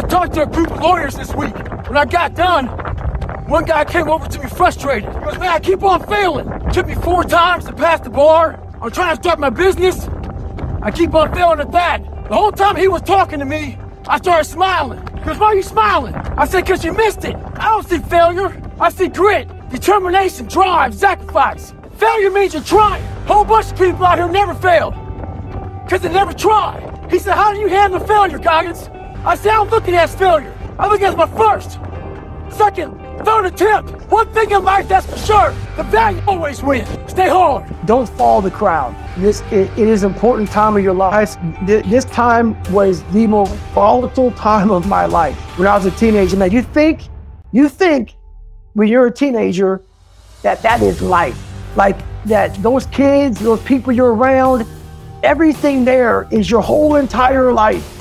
talked to a group of lawyers this week. When I got done, one guy came over to me frustrated. He goes, man, I keep on failing. It took me 4 times to pass the bar. I'm trying to start my business. I keep on failing at that. The whole time he was talking to me, I started smiling. He goes, why are you smiling? I said, because you missed it. I don't see failure. I see grit, determination, drive, sacrifice. Failure means you're trying. A whole bunch of people out here never failed because they never tried. He said, how do you handle failure, Goggins? I said, I don't look at it as failure. I look at it as my first, second, third attempt. One thing in life that's for sure, the value always wins. Stay hard. Don't follow the crowd. It is an important time of your life. This time was the most volatile time of my life. When I was a teenager, man, you think when you're a teenager that is life. Like that, those kids, those people you're around, everything there is your whole entire life.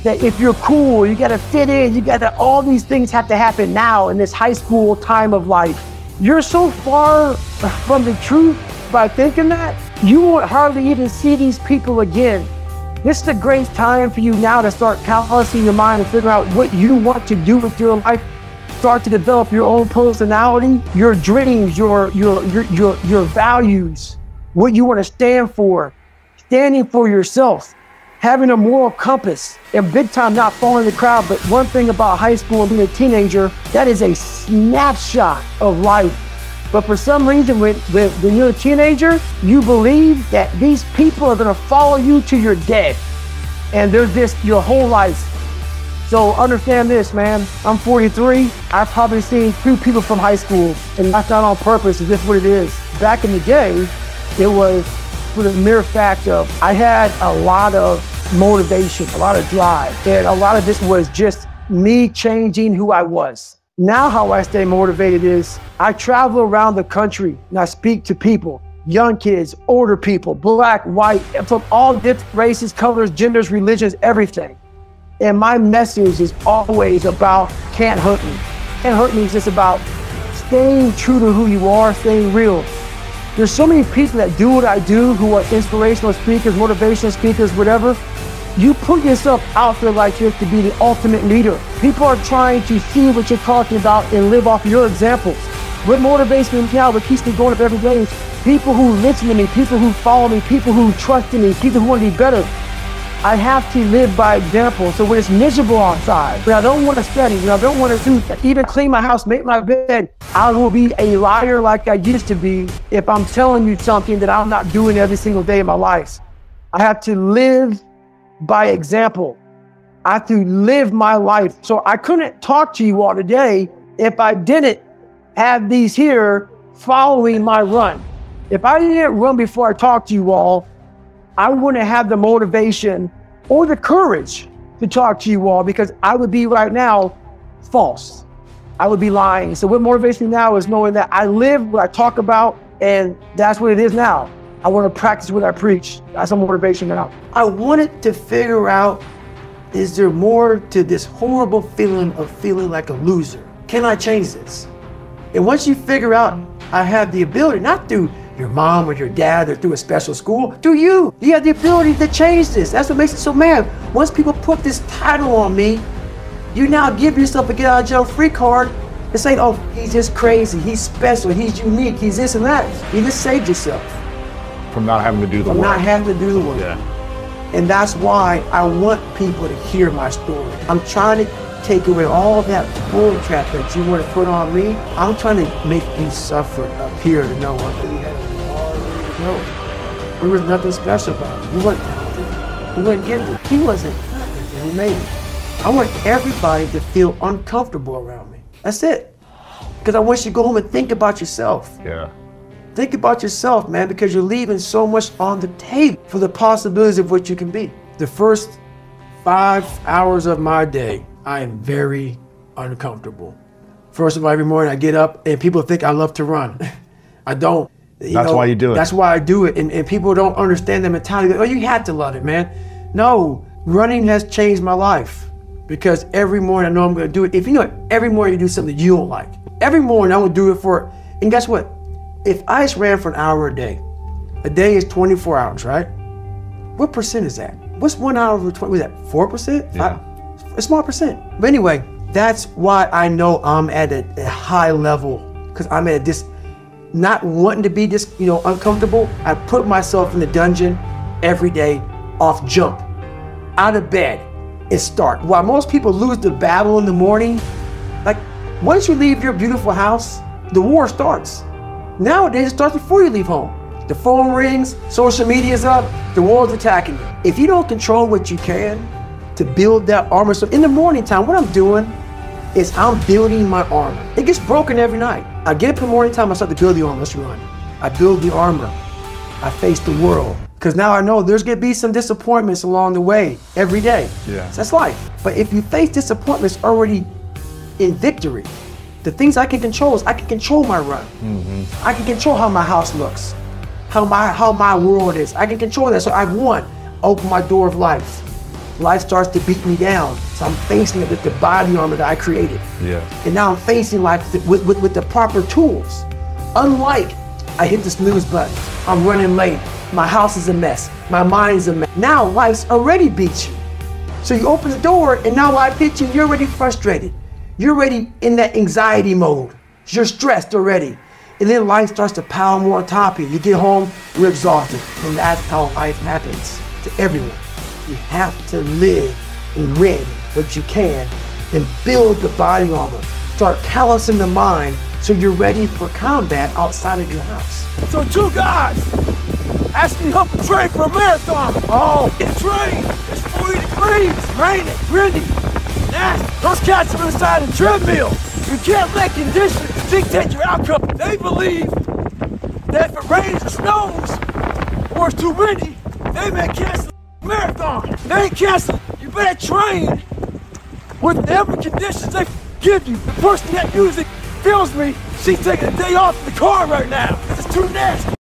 That if you're cool, you gotta fit in, all these things have to happen now in this high school time of life. You're so far from the truth by thinking that, you won't hardly even see these people again. This is a great time for you now to start callousing your mind and figure out what you want to do with your life. Start to develop your own personality, your dreams, your values, what you want to stand for, standing for yourself, having a moral compass, and big time not following the crowd. But one thing about high school and being a teenager, that is a snapshot of life. But for some reason, when you're a teenager, you believe that these people are gonna follow you to your death. And they're just your whole life. So understand this, man. I'm 43. I've probably seen 2 people from high school, and that's not on purpose, it's just what it is. Back in the day, it was for the mere fact of I had a lot of motivation, a lot of drive, and a lot of this was just me changing who I was. Now how I stay motivated is I travel around the country and I speak to people, young kids, older people, black, white, from all different races, colors, genders, religions, everything. And my message is always about can't hurt me. Can't hurt me is just about staying true to who you are, staying real. There's so many people that do what I do, who are inspirational speakers, motivational speakers, whatever. You put yourself out there like this to be the ultimate leader. People are trying to see what you're talking about and live off your examples. What motivates me now, what keeps me going up every day is people who listen to me, people who follow me, people who trust in me, people who want to be better. I have to live by example. So when it's miserable outside, when I don't want to study, when I don't want to even clean my house, make my bed, I will be a liar like I used to be if I'm telling you something that I'm not doing every single day of my life. I have to live by example. I have to live my life. So I couldn't talk to you all today if I didn't have these here following my run. If I didn't run before I talked to you all, I wouldn't have the motivation or the courage to talk to you all because I would be right now false. I would be lying. So what motivates me now is knowing that I live what I talk about, and that's what it is now. I want to practice what I preach. That's a motivation now. I wanted to figure out, is there more to this horrible feeling of feeling like a loser? Can I change this? And once you figure out I have the ability, not through your mom or your dad or through a special school, through you have the ability to change this. That's what makes it so mad. Once people put this title on me, you now give yourself a get out of jail free card and say, oh, he's just crazy, he's special, he's unique, he's this and that. You just saved yourself. From not having to do the work. From not having to do the work. Yeah. And that's why I want people to hear my story. I'm trying to take away all that bull crap that you want to put on me. I'm trying to make you suffer up here to know what we had no. There was nothing special about him. He wasn't talented. He wasn't gifted. He wasn't nothing. He made it. I want everybody to feel uncomfortable around me. That's it. Because I want you to go home and think about yourself. Yeah. Think about yourself, man, because you're leaving so much on the table for the possibilities of what you can be. The first 5 hours of my day, I am very uncomfortable. First of all, every morning I get up and people think I love to run. I don't. That's why you do it. That's why I do it. And people don't understand the mentality. Oh, you had to love it, man. No, running has changed my life because every morning I know I'm going to do it. If you know it, every morning you do something that you don't like. Every morning I will do it for, and guess what? If I just ran for an hour a day is 24 hours, right? What percent is that? What's 1 hour over 20? Was that 4%? Yeah. a small percent. But anyway, that's why I know I'm at a high level, because I'm at this, not wanting to be this, uncomfortable. I put myself in the dungeon every day, off jump, out of bed, and start. While most people lose the battle in the morning, like once you leave your beautiful house, the war starts. Nowadays, it starts before you leave home. The phone rings, social media's up, the world's attacking you. If you don't control what you can to build that armor, so in the morning time, what I'm doing is I'm building my armor. It gets broken every night. I get up in the morning time, I start to build the armor. Let's run. I build the armor. I face the world. Because now I know there's gonna be some disappointments along the way every day. Yeah. So that's life. But if you face disappointments already in victory, the things I can control is I can control my run. Mm-hmm. I can control how my house looks, how my world is. I can control that. So I've won. Open my door of life. Life starts to beat me down. So I'm facing it with the body armor that I created. Yeah. And now I'm facing life with the proper tools. Unlike I hit the snooze button, I'm running late, my house is a mess, my mind's a mess. Now life's already beat you. So you open the door and now life hits you, you're already frustrated. You're already in that anxiety mode. You're stressed already. And then life starts to pile more on top of you. You get home, you're exhausted. And that's how life happens to everyone. You have to live and win what you can and build the body armor. Start callousing the mind so you're ready for combat outside of your house. So 2 guys asked me to help them train for a marathon. Oh, get trained. It's 40 degrees, raining, windy, nasty. Those cats are inside a treadmill. You can't let conditions dictate your outcome. They believe that if it rains or snows or it's too windy, they may cancel the marathon. They ain't cancel. You better train with whatever conditions they give you. The person that usually feels me, she's taking a day off in the car right now. It's too nasty.